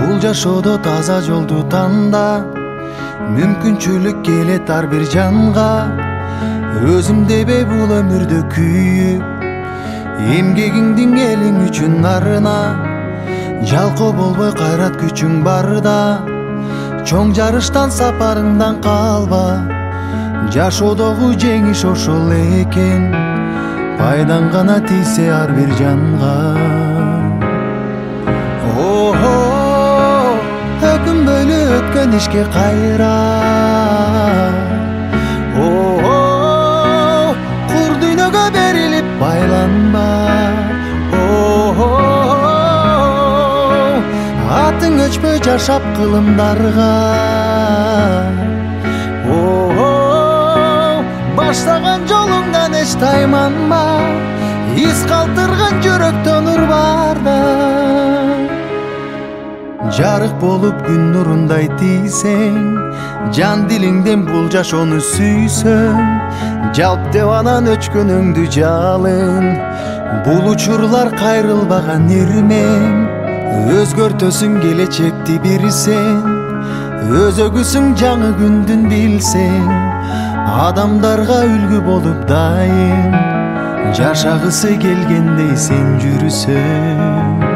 Бул жашоодо таза жолду танда, мүмкүнчүлүк келет ар бир жанга. Өзүм дебе бул өмүрдө күйүп, эмгегиңдин элиң үчүн арына. Жалкоо болбой кайрат күчүң барда, чоң жарыштан сапарыңдан калба. Жашоодогу жеңиш ошол экен, пайдаң гана тийсе ар бир жанга. Өкүнбөйлү өткөн ишке кайра, кур дүйнөгө берилип байланба. Атың өчпөй жашап кылымдарга, баштаган жолуңдан эч тайманма. Из калтырган жүрөктө нур барда, жарык болуп күн нурундай тийсең, жан дилиңден бул жашоону сүйсөң, жалп деп анан өчкөнүңдү жалын. Бул учурлар кайрылбаган ирмең, өзгөртөсүң келечекти бир сен. Өзөгүсүң жаңы күндүн билсең, адамдарга үлгү болуп дайым, жашагысы келгендей сен жүрүсөң.